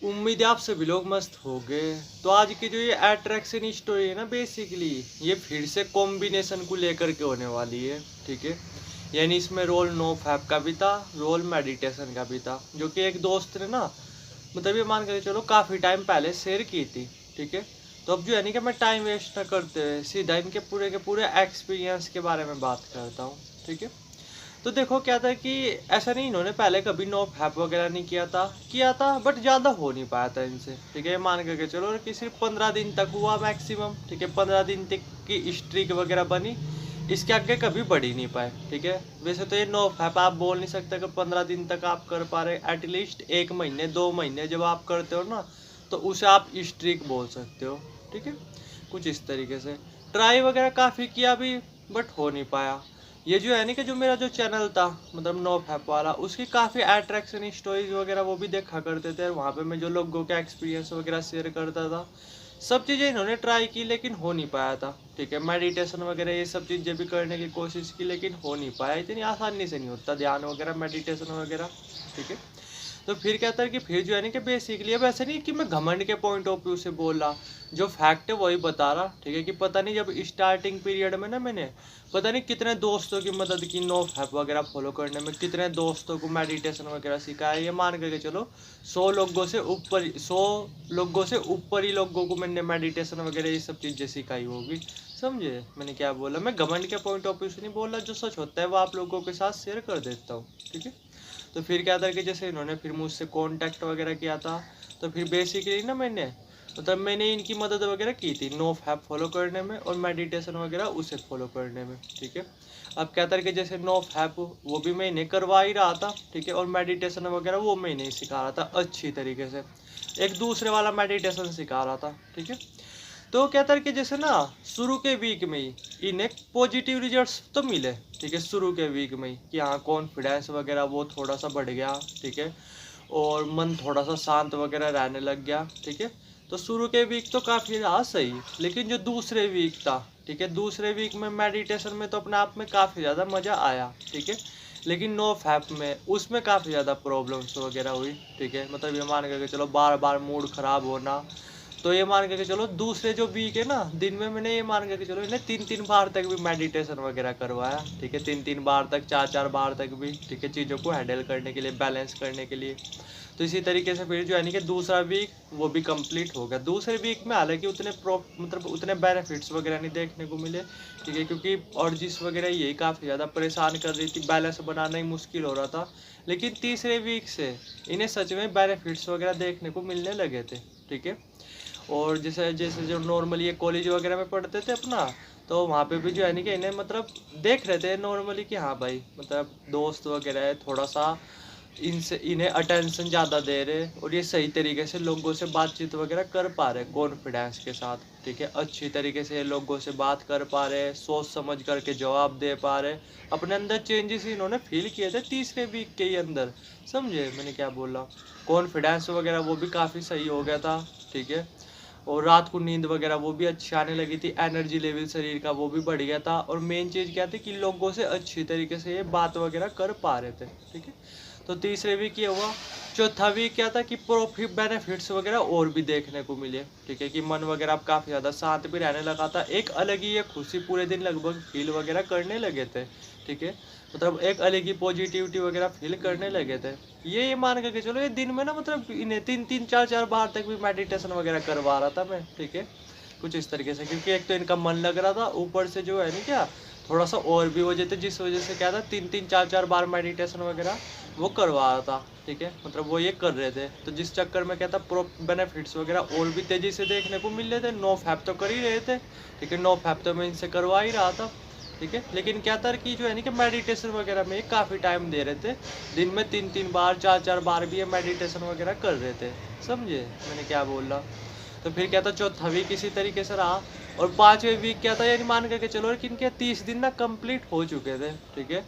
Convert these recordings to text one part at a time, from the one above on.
उम्मीद है आप सभी लोग मस्त हो गए। तो आज की जो ये अट्रैक्शन स्टोरी है ना, बेसिकली ये फिर से कॉम्बिनेशन को लेकर के होने वाली है। ठीक है, यानी इसमें रोल नो फैप का भी था, रोल मेडिटेशन का भी था, जो कि एक दोस्त ने ना मतलब ये मान कर चलो काफ़ी टाइम पहले शेयर की थी। ठीक है, तो अब जो है नहीं कि मैं टाइम वेस्ट न करते हुए सीधा इनके पूरे के पूरे एक्सपीरियंस के बारे में बात करता हूँ। ठीक है, तो देखो क्या था कि ऐसा नहीं, इन्होंने पहले कभी नो फैप वगैरह नहीं किया था बट ज़्यादा हो नहीं पाया था इनसे। ठीक है, मान करके चलो कि सिर्फ 15 दिन तक हुआ मैक्सिमम। ठीक है, 15 दिन तक की स्ट्रीक वगैरह बनी, इसके आगे कभी बढ़ ही नहीं पाए। ठीक है, वैसे तो ये नो फैप आप बोल नहीं सकते कि 15 दिन तक आप कर पा रहे, एटलीस्ट 1 महीने 2 महीने जब आप करते हो ना, तो उसे आप स्ट्रीक बोल सकते हो। ठीक है, कुछ इस तरीके से ट्राई वगैरह काफ़ी किया भी बट हो नहीं पाया। ये जो है ना कि जो मेरा जो चैनल था मतलब नो फैप वाला, उसकी काफ़ी अट्रैक्शन स्टोरीज वगैरह वो भी देखा करते थे। वहाँ पे मैं जो लोगों के एक्सपीरियंस वगैरह शेयर करता था, सब चीज़ें इन्होंने ट्राई की लेकिन हो नहीं पाया था। ठीक है, मेडिटेशन वगैरह ये सब चीज़ें भी करने की कोशिश की लेकिन हो नहीं पाया, इतनी आसानी से नहीं होता ध्यान वगैरह मेडिटेशन वगैरह। ठीक है, तो फिर कहता है कि फिर जो है ना कि बेसिकली अब ऐसा नहीं कि मैं घमंड के पॉइंट ऑफ व्यू से बोल रहा, जो फैक्ट है वही बता रहा। ठीक है, कि पता नहीं जब स्टार्टिंग पीरियड में ना मैंने पता नहीं कितने दोस्तों की मदद की नो फैप वगैरह फॉलो करने में, कितने दोस्तों को मेडिटेशन वगैरह सिखाया, ये मान करके चलो 100 लोगों से ऊपर ही लोगों को मैंने मेडिटेशन वगैरह ये सब चीज़ें सिखाई होगी। समझे मैंने क्या बोला? मैं घमंड के पॉइंट ऑफ व्यू से नहीं बोल रहा, जो सच होता है वो आप लोगों के साथ शेयर कर देता हूँ। ठीक है, तो फिर क्या था कि जैसे इन्होंने फिर मुझसे कांटेक्ट वगैरह किया था, तो फिर बेसिकली ना मैंने इनकी मदद वगैरह की थी नो फैप फॉलो करने में और मेडिटेशन वगैरह उसे फॉलो करने में। ठीक है, अब क्या था कि जैसे नो फैप वो भी मैं इन्हें करवा ही रहा था। ठीक है, और मेडिटेशन वगैरह वो मैं इन्हें सिखा रहा था अच्छी तरीके से, एक दूसरे वाला मेडिटेशन सिखा रहा था। ठीक है, तो कहता है कि जैसे ना शुरू के वीक में ही इन्हें पॉजिटिव रिजल्ट्स तो मिले। ठीक है, शुरू के वीक में ही कि हाँ कॉन्फिडेंस वगैरह वो थोड़ा सा बढ़ गया। ठीक है, और मन थोड़ा सा शांत वगैरह रहने लग गया। ठीक है, तो शुरू के वीक तो काफ़ी रहा सही, लेकिन जो दूसरे वीक था, ठीक है, दूसरे वीक में मेडिटेशन में तो अपने आप में काफ़ी ज़्यादा मज़ा आया। ठीक है, लेकिन नो फैप में उसमें काफ़ी ज़्यादा प्रॉब्लम्स वगैरह हुई। ठीक है, मतलब ये मान करके चलो बार बार मूड ख़राब होना। तो ये मान के चलो दूसरे जो वीक है ना, दिन में मैंने ये मान के चलो इन्हें 3-3 बार तक भी मेडिटेशन वगैरह करवाया। ठीक है, 3-3 बार तक, 4-4 बार तक भी। ठीक है, चीज़ों को हैंडल करने के लिए, बैलेंस करने के लिए। तो इसी तरीके से फिर जो है कि दूसरा वीक वो भी कंप्लीट हो गया। दूसरे वीक में हालांकि मतलब उतने बेनिफिट्स वगैरह नहीं देखने को मिले। ठीक है, क्योंकि और जिस वगैरह यही काफ़ी ज़्यादा परेशान कर रही थी, बैलेंस बनाना ही मुश्किल हो रहा था। लेकिन तीसरे वीक से इन्हें सच में बेनिफिट्स वगैरह देखने को मिलने लगे थे। ठीक है, और जैसे जैसे जो नॉर्मली ये कॉलेज वगैरह में पढ़ते थे अपना, तो वहाँ पे भी जो है कि इन्हें मतलब देख रहे थे नॉर्मली कि हाँ भाई मतलब दोस्त वगैरह है, थोड़ा सा इनसे इन्हें अटेंशन ज़्यादा दे रहे, और ये सही तरीके से लोगों से बातचीत वगैरह कर पा रहे कॉन्फिडेंस के साथ। ठीक है, अच्छी तरीके से लोगों से बात कर पा रहे, सोच समझ करके जवाब दे पा रहे। अपने अंदर चेंजेस इन्होंने फील किए थे तीसरे वीक के ही अंदर। समझे मैंने क्या बोला? कॉन्फिडेंस वगैरह वो भी काफ़ी सही हो गया था। ठीक है, और रात को नींद वगैरह वो भी अच्छी आने लगी थी, एनर्जी लेवल शरीर का वो भी बढ़ गया था, और मेन चीज़ क्या थी कि लोगों से अच्छी तरीके से ये बात वगैरह कर पा रहे थे। ठीक है, तो तीसरे वीक ये हुआ। चौथा वीक क्या था कि प्रॉफिट बेनिफिट्स वगैरह और भी देखने को मिले। ठीक है, कि मन वगैरह अब काफ़ी ज़्यादा शांत भी रहने लगा था, एक अलग ही ये खुशी पूरे दिन लगभग फील वगैरह करने लगे थे। ठीक है, मतलब एक अलग ही पॉजिटिविटी वगैरह फील करने लगे थे। ये मान के चलो ये दिन में ना मतलब इन्हें 3-3 4-4 बार तक भी मेडिटेशन वगैरह करवा रहा था मैं। ठीक है, कुछ इस तरीके से, क्योंकि एक तो इनका मन लग रहा था, ऊपर से जो है ना क्या थोड़ा सा और भी वजह थी, जिस वजह से क्या था 3-3 4-4 बार मेडिटेशन वगैरह वो करवा रहा था। ठीक है, मतलब वो ये कर रहे थे, तो जिस चक्कर में क्या था प्रो बेनिफिट्स वगैरह और भी तेज़ी से देखने को मिल रहे थे। नो फैप तो कर ही रहे थे। ठीक है, नो फैप तो मैं इनसे करवा ही रहा था। ठीक है, लेकिन क्या था कि जो है ना कि मेडिटेशन वगैरह में काफ़ी टाइम दे रहे थे, दिन में 3-3 बार 4-4 बार भी ये मेडिटेशन वगैरह कर रहे थे। समझे मैंने क्या बोल रहा? तो फिर क्या था चौथा वीक इसी तरीके से रहा, और पाँचवें वीक क्या था यानी मान करके चलो कि इनके 30 दिन ना कंप्लीट हो चुके थे। ठीक है,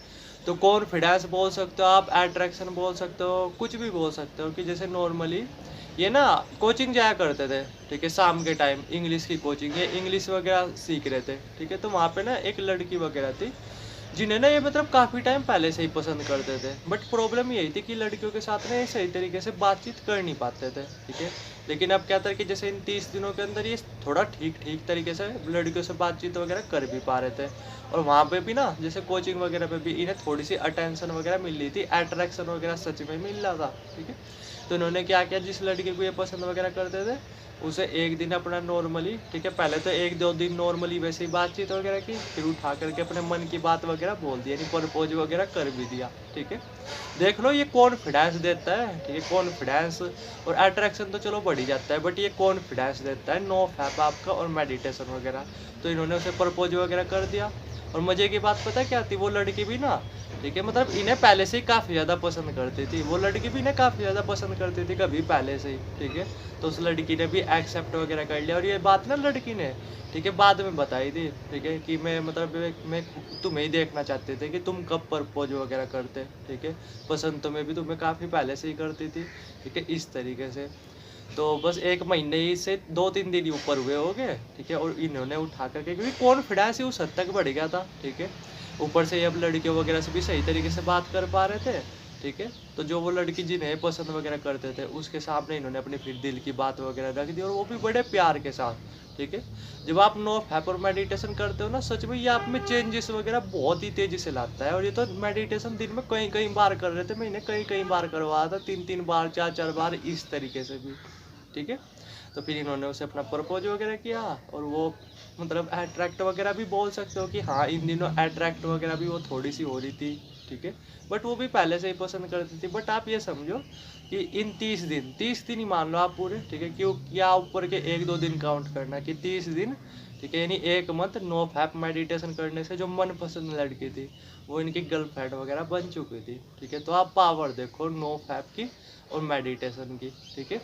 तो कॉन्फिडेंस बोल सकते हो आप, अट्रैक्शन बोल सकते हो, कुछ भी बोल सकते हो कि जैसे नॉर्मली ये ना कोचिंग जाया करते थे। ठीक है, शाम के टाइम इंग्लिश की कोचिंग, ये इंग्लिश वगैरह सीख रहे थे। ठीक है, तो वहाँ पे ना एक लड़की वगैरह थी जिन्हें ना ये मतलब काफ़ी टाइम पहले से ही पसंद करते थे, बट प्रॉब्लम यही थी कि लड़कियों के साथ ना ये सही तरीके से बातचीत कर नहीं पाते थे, ठीक है। लेकिन अब क्या था कि जैसे इन 30 दिनों के अंदर ये थोड़ा ठीक ठीक तरीके से लड़कियों से बातचीत वगैरह कर भी पा रहे थे। और वहाँ पे भी ना जैसे कोचिंग वगैरह पे भी इन्हें थोड़ी सी अटेंशन वगैरह मिल रही थी, अट्रैक्शन वगैरह सच में मिल रहा था, ठीक है। तो इन्होंने क्या किया, जिस लड़के को ये पसंद वगैरह करते थे उसे एक दिन अपना नॉर्मली, ठीक है, पहले तो 1-2 दिन नॉर्मली वैसे ही बातचीत वगैरह की, फिर उठा करके अपने मन की बात वगैरह बोल दी, यानी प्रपोज वगैरह कर भी दिया, ठीक है। देख लो ये कॉन्फिडेंस देता है, ठीक है, कॉन्फिडेंस और अट्रैक्शन तो चलो बढ़ ही जाता है, बट ये कॉन्फिडेंस देता है, नो फैप आपका और मेडिटेशन वगैरह। तो इन्होंने उसे प्रपोज वगैरह कर दिया। और मजे की बात पता क्या थी, वो लड़की भी ना, ठीक है, मतलब इन्हें पहले से ही काफ़ी ज़्यादा पसंद करती थी, वो लड़की भी इन्हें काफ़ी ज़्यादा पसंद करती थी कभी पहले से ही, ठीक है। तो उस लड़की ने भी एक्सेप्ट वगैरह कर लिया, और ये बात ना लड़की ने, ठीक है, बाद में बताई थी, ठीक है, कि मैं मतलब मैं तुम्हें ही देखना चाहते थे कि तुम कब प्रपोज वगैरह करते, ठीक है। पसंद तो मैं भी तुम्हें काफ़ी पहले से ही करती थी, ठीक है, इस तरीके से। तो बस 1 महीने ही से 2-3 दिन ही ऊपर हुए होंगे, ठीक है। और इन्होंने उठा करके, क्योंकि कॉन्फिडेंस ही उस हद तक बढ़ गया था, ठीक है। ऊपर से ये अब लड़कियों वगैरह से भी सही तरीके से बात कर पा रहे थे, ठीक है। तो जो वो लड़की जिन्हें पसंद वगैरह करते थे उसके सामने इन्होंने अपनी फिर दिल की बात वगैरह रख दी, और वो भी बड़े प्यार के साथ, ठीक है। जब आप नो फैप और मेडिटेशन करते हो ना, सच में ये आप में चेंजेस वगैरह बहुत ही तेजी से लाता है। और ये तो मेडिटेशन दिन में कई कई बार कर रहे थे, मैंने कई कई बार करवाया था, 3-3 बार 4-4 बार इस तरीके से भी, ठीक है। तो फिर इन्होंने उसे अपना प्रपोज वगैरह किया, और वो मतलब अट्रैक्ट वगैरह भी बोल सकते हो कि हाँ, इन दिनों अट्रैक्ट वगैरह भी वो थोड़ी सी हो रही थी, ठीक है। बट वो भी पहले से ही पसंद करती थी। बट आप ये समझो कि इन 30 दिन ही मान लो आप पूरे, ठीक है, क्यों क्या ऊपर के 1-2 दिन काउंट करना, कि 30 दिन, ठीक है, यानी 1 मंथ नो फैप मेडिटेशन करने से जो मन पसंद लड़की थी वो इनकी गर्लफ्रेंड वगैरह बन चुकी थी, ठीक है। तो आप पावर देखो नो फैप की और मेडिटेशन की, ठीक है।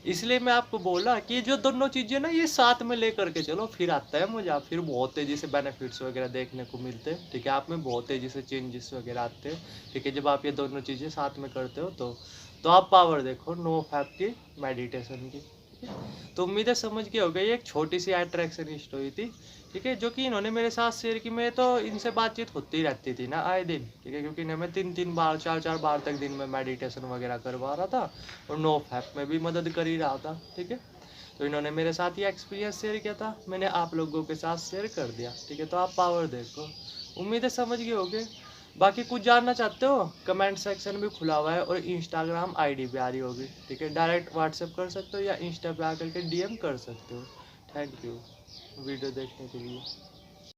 इसलिए मैं आपको बोला कि जो दोनों चीजें ना ये साथ में लेकर के चलो, फिर आता है मजा, फिर बहुत तेजी से बेनिफिट्स वगैरह देखने को मिलते हैं, ठीक है। आप में बहुत तेजी से चेंजेस वगैरह आते हैं, ठीक है, जब आप ये दोनों चीजें साथ में करते हो तो आप पावर देखो नो फैप की, मेडिटेशन की, ठीक है। तो उम्मीद है समझ गए होगे, ये एक छोटी सी अट्रैक्शन स्टोरी थी, ठीक है, जो कि इन्होंने मेरे साथ शेयर की। मैं तो इनसे बातचीत होती रहती थी ना आए दिन, ठीक है, क्योंकि इन्हें मैं 3-3 बार 4-4 बार तक दिन में मेडिटेशन वगैरह करवा रहा था, और नो फैप में भी मदद कर ही रहा था, ठीक है। तो इन्होंने मेरे साथ ये एक्सपीरियंस शेयर किया था, मैंने आप लोगों के साथ शेयर कर दिया, ठीक है। तो आप पावर देखो, उम्मीद है समझ गए होगे। बाकी कुछ जानना चाहते हो, कमेंट सेक्शन भी खुला हुआ है, और इंस्टाग्राम आईडी भी आ रही होगी, ठीक है। डायरेक्ट व्हाट्सएप कर सकते हो या इंस्टा पे आकर के डीएम कर सकते हो। थैंक यू वीडियो देखने के लिए।